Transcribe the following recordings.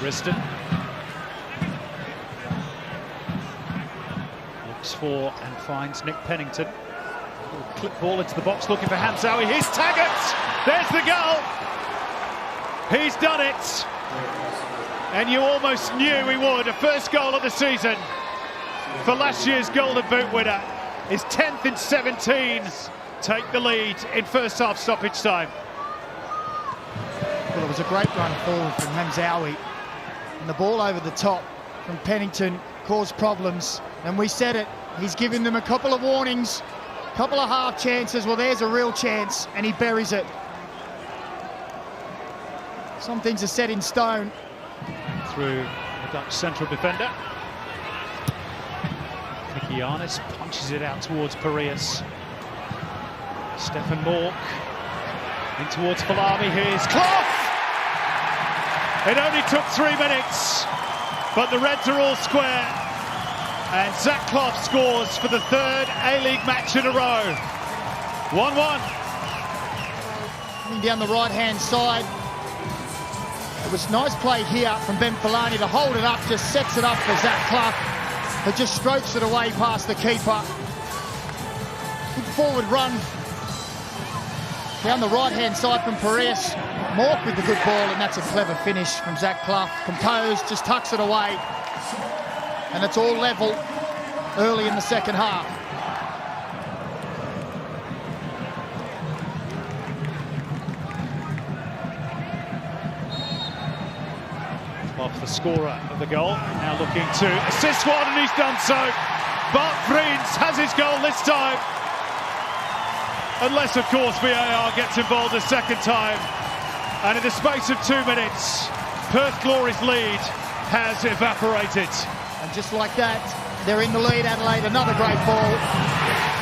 Riston looks for and finds Nick Pennington. Clip ball into the box, looking for Hamzaoui. Here's Taggart. There's the goal. He's done it. And you almost knew he would. A first goal of the season for last year's Golden Boot winner. His 10th in 17. Take the lead in first half stoppage time. Well, it was a great run forward from Hamzaoui. And the ball over the top from Pennington caused problems. And we said it, he's given them a couple of warnings, a couple of half chances. Well, there's a real chance, and he buries it. Some things are set in stone. Through the Dutch central defender. Kikianis punches it out towards Piraeus. Stefan Mork in towards Falami. Here's Clough! It only took 3 minutes, but the Reds are all square. And Zach Clough scores for the third A-League match in a row. 1-1. Coming down the right-hand side. It was nice play here from Ben Falani to hold it up, just sets it up for Zach Clough, who just strokes it away past the keeper. Good forward run down the right-hand side from Piraeus. Mork with the good ball, and that's a clever finish from Zach Clough. Composed, just tucks it away. And it's all level early in the second half. Off the scorer of the goal, now looking to assist one, and he's done so. Bart Vriends has his goal this time. Unless, of course, VAR gets involved a second time. And in the space of 2 minutes, Perth Glory's lead has evaporated. And just like that, they're in the lead, Adelaide. Another great ball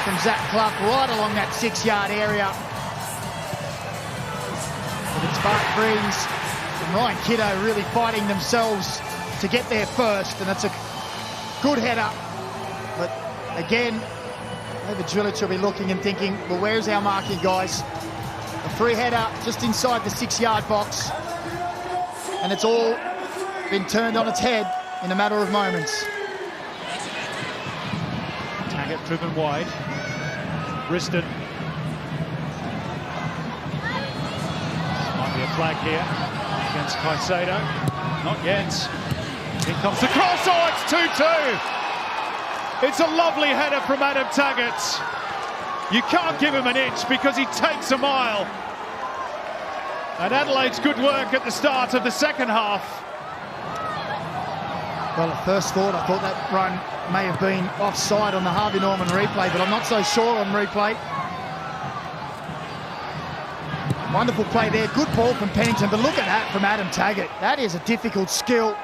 from Zach Clough right along that 6-yard area. But it's Bart Vriends and Ryan Kiddo really fighting themselves to get there first, and it's a good header. But again, maybe Drilic will be looking and thinking, well, where's our marking, guys? A free header just inside the 6-yard box, and it's all been turned on its head in a matter of moments. Taggart driven wide. Riston. This might be a flag here against Caicedo. Not yet. In comes the cross. Oh, it's 2-2. It's a lovely header from Adam Taggart. You can't give him an inch because he takes a mile. And Adelaide's good work at the start of the second half. Well, at first thought, I thought that run may have been offside on the Harvey Norman replay, but I'm not so sure on replay. Wonderful play there, good ball from Pennington, but look at that from Adam Taggart. That is a difficult skill.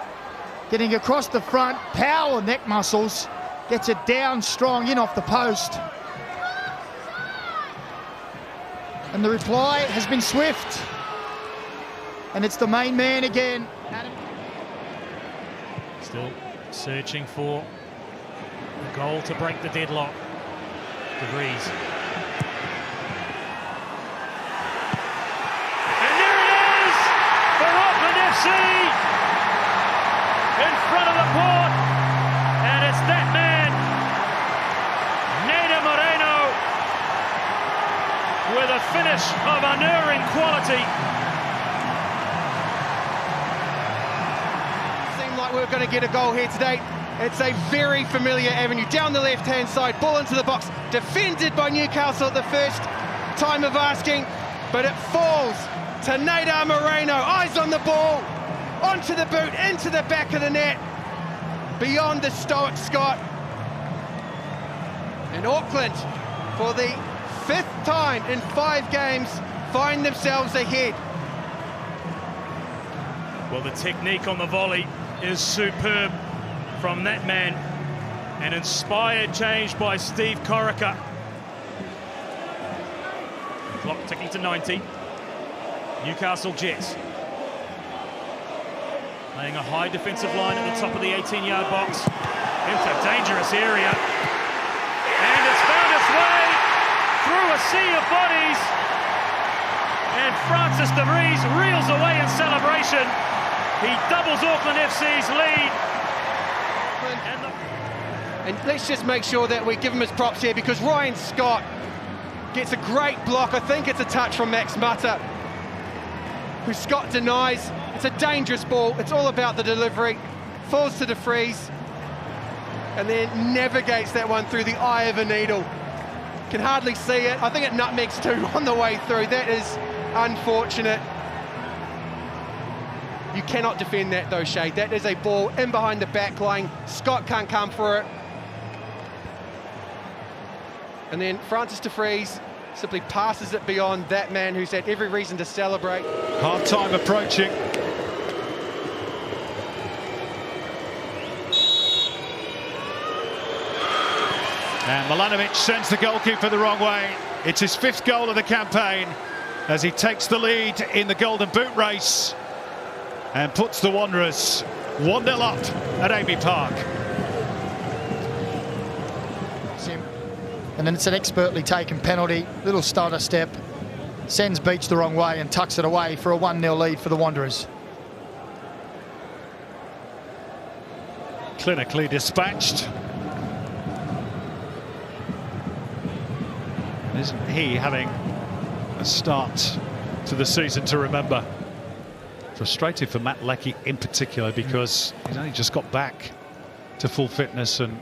Getting across the front, power neck muscles, gets it down strong in off the post. And the reply has been swift. And it's the main man again, Adam. Still searching for the goal to break the deadlock. De Vries. And there it is for Auckland FC in front of the port. And it's that man, Nader Moreno, with a finish of unerring quality. We're going to get a goal here today. It's a very familiar avenue. Down the left-hand side, ball into the box. Defended by Newcastle at the first time of asking, but it falls to Nader Moreno. Eyes on the ball, onto the boot, into the back of the net, beyond the stoic Scott. And Auckland, for the 5th time in 5 games, find themselves ahead. Well, the technique on the volley is superb from that man. An inspired change by Steve Corica. Clock ticking to 90. Newcastle Jets. Playing a high defensive line at the top of the 18-yard box. Into a dangerous area. And it's found its way through a sea of bodies. And Francis de Vries reels away in celebration He doubles Auckland FC's lead. And let's just make sure that we give him his props here, because Ryan Scott gets a great block. I think it's a touch from Max Mutter, who Scott denies. It's a dangerous ball. It's all about the delivery. Falls to the freeze, and then navigates that one through the eye of a needle. Can hardly see it. I think it nutmegs two on the way through. That is unfortunate. You cannot defend that though, Shay. That is a ball in behind the back line. Scott can't come for it. And then Francis de Vries simply passes it beyond that man who's had every reason to celebrate. Half-time approaching. And Milanovic sends the goalkeeper the wrong way. It's his 5th goal of the campaign as he takes the lead in the Golden Boot race and puts the Wanderers 1-0 up at Amy Park. And then it's an expertly taken penalty, little stutter step, sends Beach the wrong way and tucks it away for a 1-0 lead for the Wanderers. Clinically dispatched. Isn't he having a start to the season to remember? Frustrated for Matt Leckie in particular, because he's only just got back to full fitness and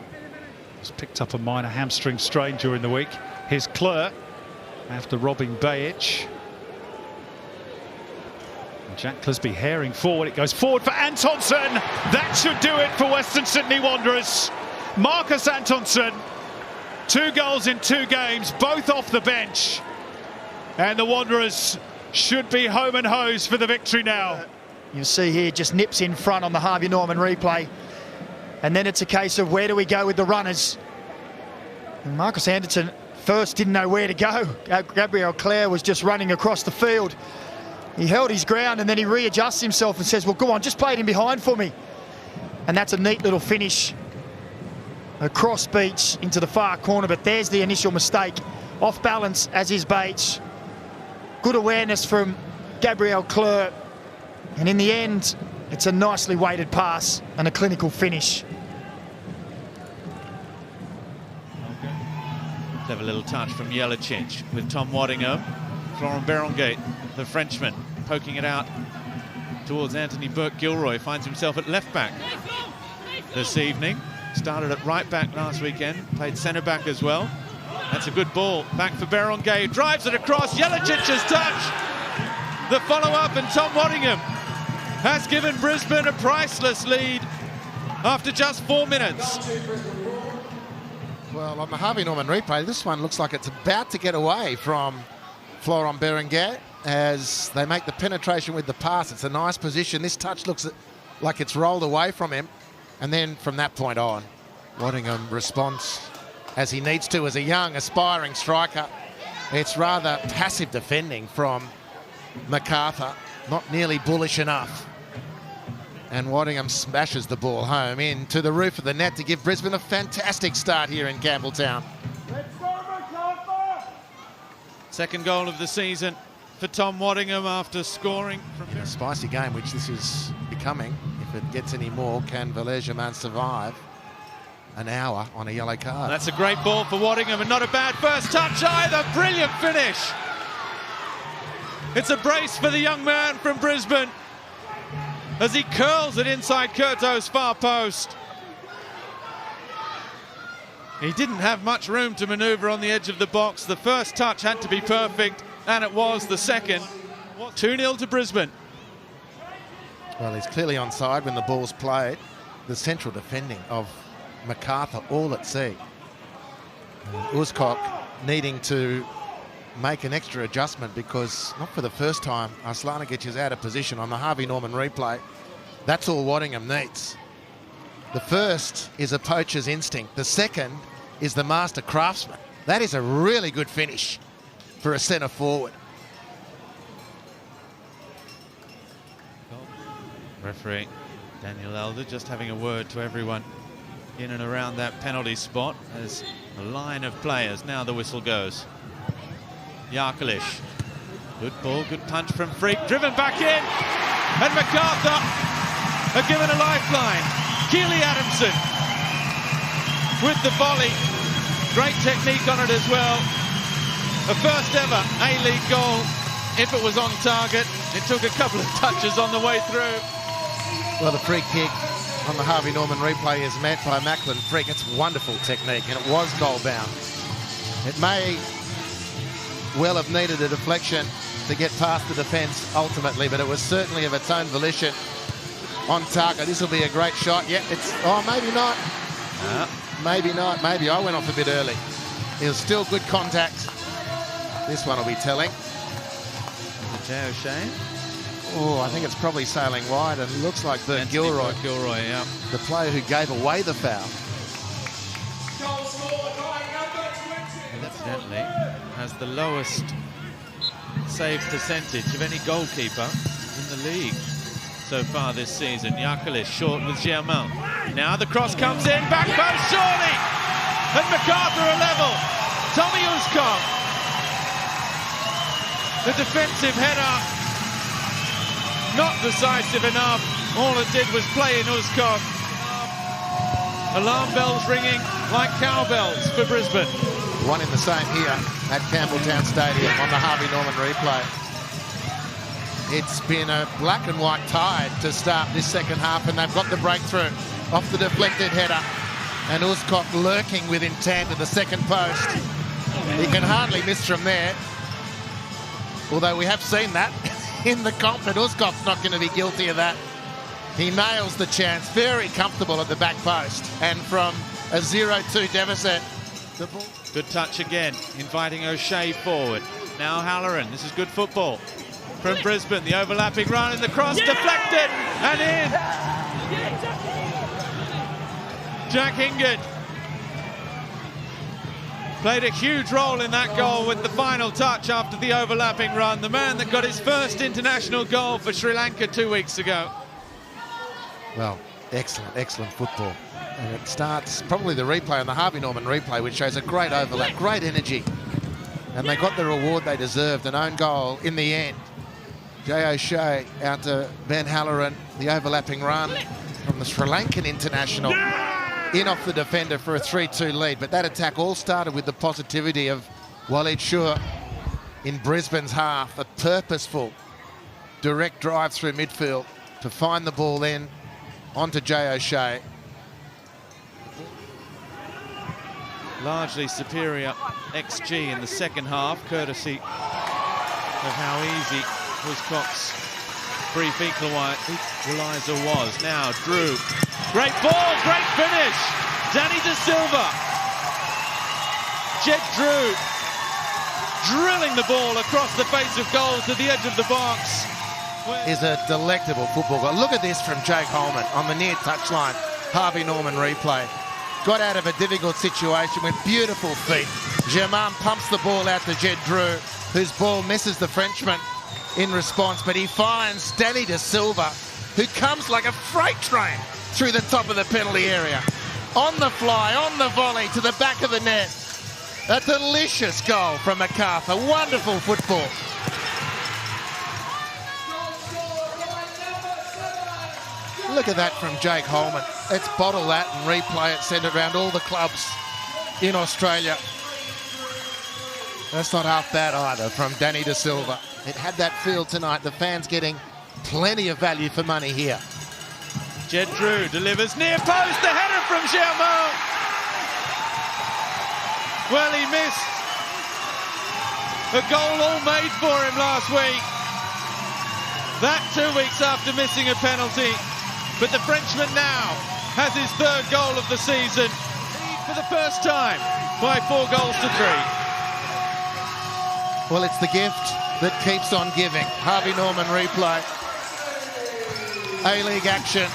has picked up a minor hamstring strain during the week. Here's Kleur after robbing Bajic. And Jack Clisby herring forward. It goes forward for Antonsson. That should do it for Western Sydney Wanderers. Marcus Antonsson, 2 goals in 2 games, both off the bench. And the Wanderers should be home and hose for the victory now. You'll see here, just nips in front on the Harvey Norman replay. And then it's a case of where do we go with the runners? And Marcus Anderson first didn't know where to go. Gabriel Clare was just running across the field. He held his ground and then he readjusts himself and says, well, go on, just play it in behind for me. And that's a neat little finish across Beach into the far corner, but there's the initial mistake. Off balance, as is Bates. Good awareness from Gabriel Kleur. And in the end, it's a nicely weighted pass and a clinical finish. Clever little touch from Jelicic with Tom Waddingham. Florent Berengate, the Frenchman, poking it out towards Anthony Burke-Gilroy. Finds himself at left back this evening. Started at right back last weekend, played centre back as well. That's a good ball, back for Berengate, drives it across, Jelicic's touch. The follow-up, and Tom Waddingham has given Brisbane a priceless lead after just 4 minutes. Well, on the Harvey Norman replay, this one looks like it's about to get away from Florent Berengate as they make the penetration with the pass. It's a nice position. This touch looks like it's rolled away from him. And then from that point on, Waddingham responds as he needs to as a young, aspiring striker. It's rather passive defending from MacArthur, not nearly bullish enough. And Waddingham smashes the ball home into the roof of the net to give Brisbane a fantastic start here in Campbelltown. Second goal of the season for Tom Waddingham after scoring from a spicy game, which this is becoming. If it gets any more, can Valère-Germain survive an hour on a yellow card? That's a great ball for Waddingham, and not a bad first touch either. Brilliant finish. It's a brace for the young man from Brisbane as he curls it inside Curto's far post. He didn't have much room to manoeuvre on the edge of the box. The first touch had to be perfect, and it was the second. 2-0 to Brisbane. Well, he's clearly onside when the ball's played. The central defending of MacArthur all at sea. Uzcock needing to make an extra adjustment because, not for the first time, Arslanigic is out of position on the Harvey Norman replay. That's all Waddingham needs. The first is a poacher's instinct. The second is the master craftsman. That is a really good finish for a centre forward. Referee Daniel Elder just having a word to everyone in and around that penalty spot as a line of players. Now the whistle goes. Jarkelic. Good ball, good punch from Freak. Driven back in. And MacArthur are given a lifeline. Keely Adamson with the volley. Great technique on it as well. A first ever A-League goal. If it was on target, it took a couple of touches on the way through. Well, the free kick on the Harvey Norman replay is met by Macklin Frick. It's wonderful technique, and it was goal bound. It may well have needed a deflection to get past the defence ultimately, but it was certainly of its own volition on target. This will be a great shot. Yeah, it's, oh, maybe not. Maybe not. Maybe I went off a bit early. It was still good contact. This one will be telling. Jay O'Shea. Oh, I think it's probably sailing wide, and it looks like Bert Gilroy, yeah, the player who gave away the foul. Incidentally, has the lowest save percentage of any goalkeeper in the league so far this season. Yakulis short with Germain. Now the cross comes in, back post, surely! And MacArthur are level. Tommy Uzkov. The defensive header, not decisive enough. All it did was play in Uzkov. Alarm bells ringing like cowbells for Brisbane. One in the same here at Campbelltown Stadium on the Harvey Norman replay. It's been a black and white tide to start this second half, and they've got the breakthrough off the deflected header. And Uzkov lurking with intent at the second post. He can hardly miss from there. Although we have seen that in the comp, but Uzkov's not going to be guilty of that. He nails the chance, very comfortable at the back post. And from a 0-2 deficit, the ball... Good touch again, inviting O'Shea forward. Now Halloran, this is good football from Brisbane. The overlapping run and the cross deflected and in. Jack Hingard played a huge role in that goal with the final touch after the overlapping run. The man that got his first international goal for Sri Lanka 2 weeks ago. Well, excellent, excellent football. And it starts probably the replay on the Harvey Norman replay, which shows a great overlap, great energy. And they got the reward they deserved, an own goal in the end. Jay O'Shea out to Ben Halloran, the overlapping run from the Sri Lankan international. In off the defender for a 3-2 lead. But that attack all started with the positivity of Walid Shur in Brisbane's half. A purposeful, direct drive through midfield to find the ball then onto Jay O'Shea. Largely superior XG in the second half, courtesy of how easy Uzkov's brief equaliser was. Now Drew, great ball, great finish. Danny De Silva. Jed Drew drilling the ball across the face of goal to the edge of the box. Is a delectable football goal. Look at this from Jake Holman on the near touchline. Harvey Norman replay. Got out of a difficult situation with beautiful feet. Germain pumps the ball out to Jed Drew, whose ball misses the Frenchman in response, but he finds Danny De Silva, who comes like a freight train through the top of the penalty area. On the fly, on the volley, to the back of the net. A delicious goal from MacArthur. Wonderful football. Look at that from Jake Holman. Let's bottle that and replay it, send it around all the clubs in Australia. That's not half bad either from Danny De Silva. It had that feel tonight. The fans getting plenty of value for money here. Jed Drew delivers near post, the header from Germain. Well, he missed a goal all made for him last week. That 2 weeks after missing a penalty. But the Frenchman now has his third goal of the season for the first time by 4 goals to 3. Well, it's the gift that keeps on giving. Harvey Norman replay. A-League action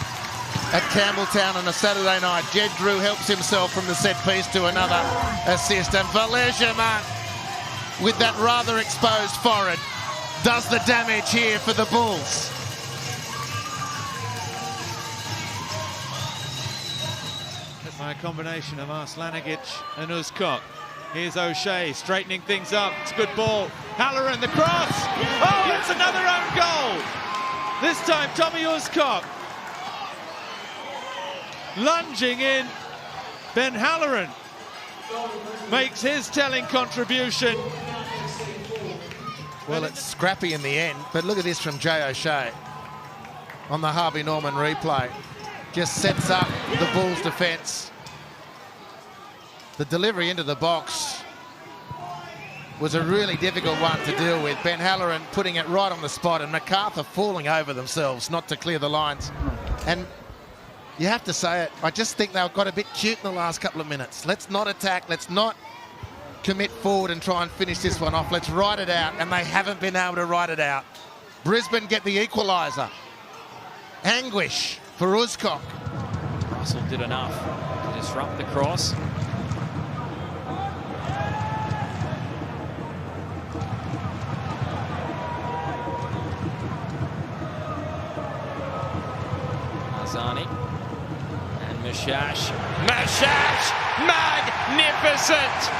at Campbelltown on a Saturday night. Jed Drew helps himself from the set piece to another assist. And Valère Germain, with that rather exposed forehead, does the damage here for the Bulls. By a combination of Arslanagic and Uzkov. Here's O'Shea straightening things up. It's a good ball. Halloran, the cross. Oh, it's another own goal. This time, Tommy Uzkov lunging in. Ben Halloran makes his telling contribution. Well, it's scrappy in the end, but look at this from Jay O'Shea on the Harvey Norman replay. Just sets up the Bulls' defence. The delivery into the box was a really difficult one to deal with. Ben Halloran putting it right on the spot, and MacArthur falling over themselves not to clear the lines. And you have to say it, I just think they got a bit cute in the last couple of minutes. Let's not attack, let's not commit forward and try and finish this one off. Let's ride it out, and they haven't been able to ride it out. Brisbane get the equaliser. Anguish for Uzcock. Russell did enough to disrupt the cross. Marzani and Mashash. Mashash! Magnificent!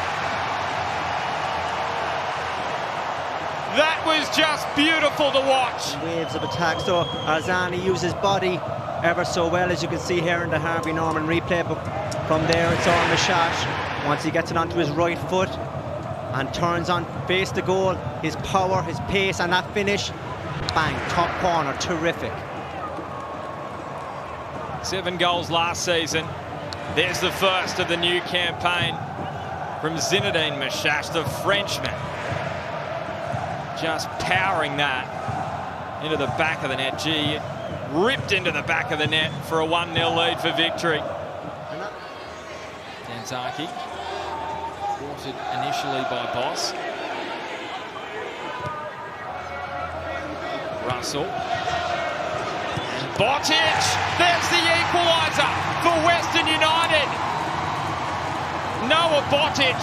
That was just beautiful to watch. Waves of attack. So Arzani uses body ever so well, as you can see here in the Harvey Norman replay. But from there, it's all Mashash. Once he gets it onto his right foot and turns on face the goal, his power, his pace, and that finish, bang, top corner, terrific. 7 goals last season. There's the first of the new campaign from Zinedine Mashash, the Frenchman. Just powering that into the back of the net. Gee, ripped into the back of the net for a 1-0 lead for victory. Danzaki, thwarted initially by Boss. Russell. And Botic, there's the equaliser for Western United. Noah Botic,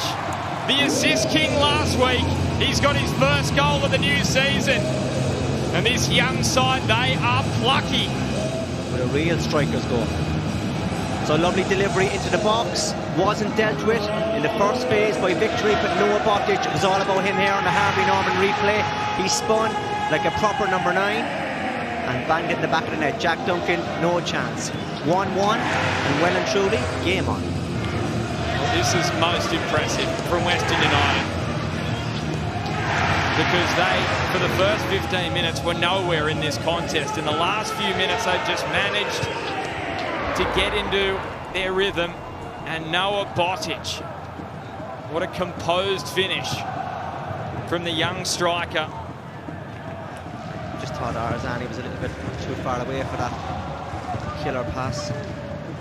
the assist king last week. He's got his first goal of the new season. And this young side, they are plucky. With a real striker's goal. So lovely delivery into the box. Wasn't dealt with in the first phase by Victory, but Noah Botic, it was all about him here on the Harvey Norman replay. He spun like a proper number 9 and banged it in the back of the net. Jack Duncan, no chance. 1-1, and well and truly, game on. This is most impressive from Western United, because they, for the first 15 minutes, were nowhere in this contest. In the last few minutes, they've just managed to get into their rhythm. And Noah Botic, what a composed finish from the young striker. Just thought Arzani was a little bit too far away for that killer pass.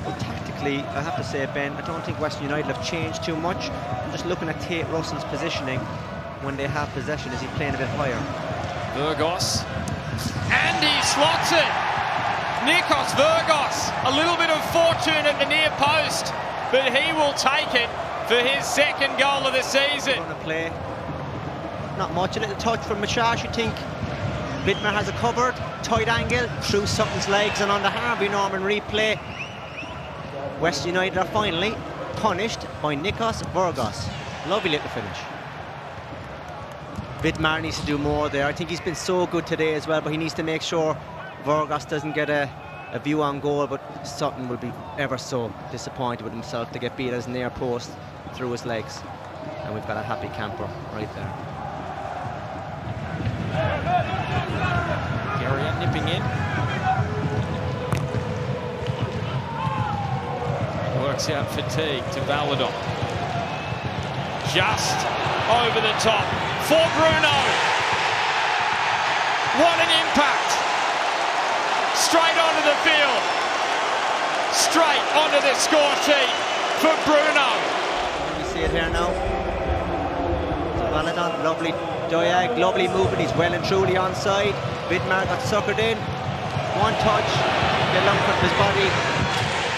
But tactically, I have to say, Ben, I don't think Western United have changed too much. I'm just looking at Tate Russell's positioning when they have possession. Is he playing a bit higher? Virgos, and he slots it. Nikos Virgos, a little bit of fortune at the near post, but he will take it for his second goal of the season. Going to play. Not much, a little touch from Mashash, you think. Vidmar has it covered, tight angle, through Sutton's legs, and on the Harvey Norman replay, West United are finally punished by Nikos Virgos. Lovely little finish. Vidmar needs to do more there. I think he's been so good today as well, but he needs to make sure Virgos doesn't get a view on goal, but Sutton will be ever so disappointed with himself to get beat as near post through his legs. And we've got a happy camper right there. Garriott nipping in. Works out fatigue to Valadon. Just over the top for Bruno. What an impact. Straight onto the field. Straight onto the score sheet for Bruno. You see it here now. So Valadon, lovely diag, lovely movement. He's well and truly onside. Vidmar got suckered in. One touch, the lump of his body.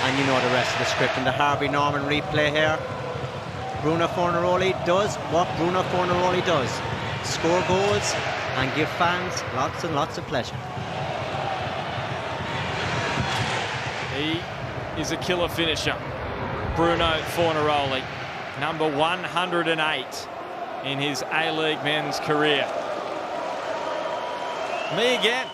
And you know the rest of the script in the Harvey Norman replay here. Bruno Fornaroli does what Bruno Fornaroli does. Score goals and give fans lots and lots of pleasure. He is a killer finisher. Bruno Fornaroli, number 108 in his A-League men's career. Me again.